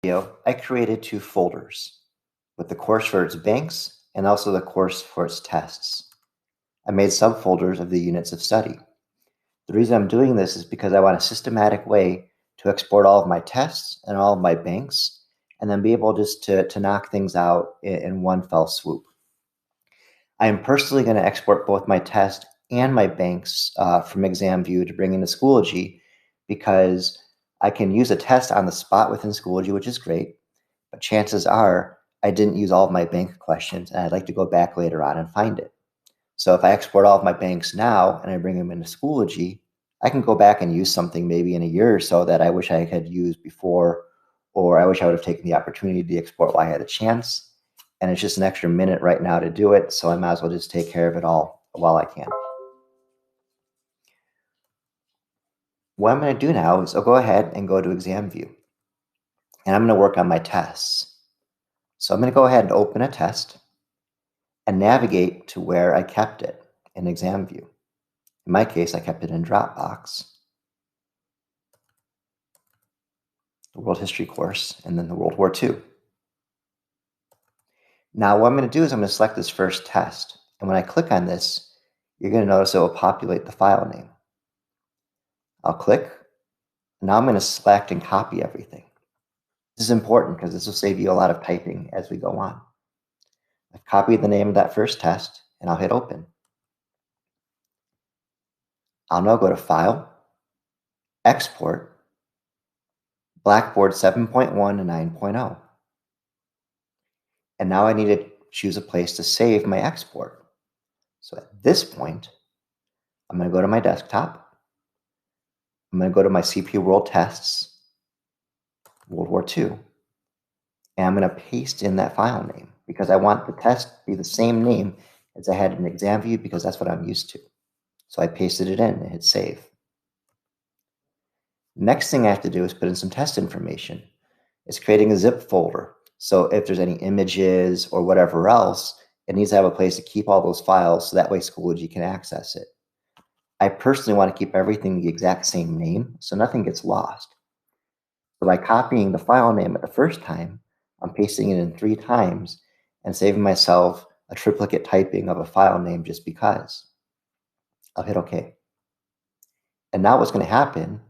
video, I created two folders with the course for its banks and also the course for its tests. I made subfolders of the units of study. The reason I'm doing this is because I want a systematic way to export all of my tests and all of my banks, and then be able just to knock things out in one fell swoop. I am personally going to export both my test and my banks from Examview to bring into Schoology because I can use a test on the spot within Schoology, which is great, but chances are I didn't use all of my bank questions and I'd like to go back later on and find it. So if I export all of my banks now and I bring them into Schoology, I can go back and use something maybe in a year or so that I wish I had used before, or I wish I would have taken the opportunity to export while I had a chance. And it's just an extra minute right now to do it, so I might as well just take care of it all while I can. What I'm going to do now is I'll go ahead and go to Examview, and I'm going to work on my tests. So I'm going to go ahead and open a test and navigate to where I kept it in Examview. In my case, I kept it in Dropbox, the World History course, and then the World War II. Now what I'm going to do is I'm going to select this first test, and when I click on this, you're going to notice it will populate the file name. I'll click. Now I'm going to select and copy everything. This is important because this will save you a lot of typing as we go on. I've copied the name of that first test, and I'll hit open. I'll now go to File, Export, Blackboard 7.1 to 9.0. And now I need to choose a place to save my export. So at this point, I'm going to go to my desktop. I'm going to go to my CPU World Tests, World War II, and I'm going to paste in that file name because I want the test to be the same name as I had in Examview because that's what I'm used to. So I pasted it in and hit save. Next thing I have to do is put in some test information. It's creating a zip folder. So if there's any images or whatever else, it needs to have a place to keep all those files so that way Schoology can access it. I personally want to keep everything the exact same name so nothing gets lost. So by copying the file name at the first time, I'm pasting it in 3 times and saving myself a triplicate typing of a file name just because. I'll hit OK. And now what's going to happen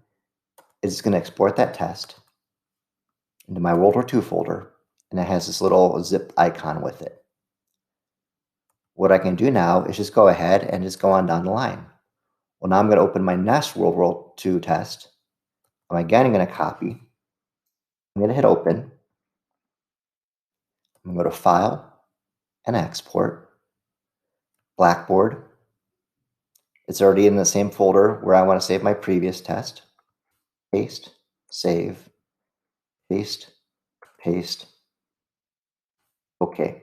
is it's going to export that test into my World War II folder, and it has this little zip icon with it. What I can do now is just go ahead and just go on down the line. Well, now I'm going to open my next World War II test. I'm again going to copy. I'm going to hit open. I'm going to go to File and Export, Blackboard. It's already in the same folder where I want to save my previous test. Paste, save, paste, paste. OK.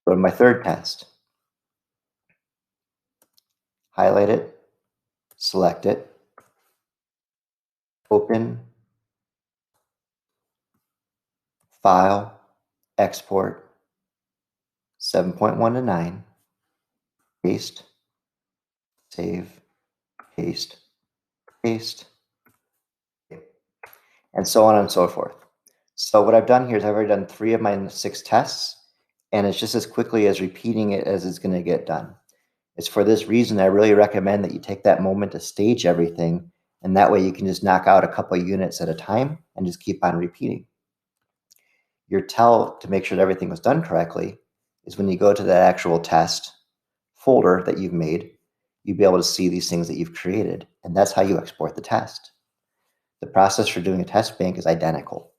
Go to my third test. Highlight it, select it, open, File, Export, 7.1 to 9, paste, save, paste, paste, and so on and so forth. So what I've done here is I've already done 3 of my 6 tests, and it's just as quickly as repeating it as it's going to get done. It's for this reason I really recommend that you take that moment to stage everything, and that way you can just knock out a couple of units at a time and just keep on repeating. Your tell to make sure that everything was done correctly is when you go to that actual test folder that you've made, you'll be able to see these things that you've created, and that's how you export the test. The process for doing a test bank is identical.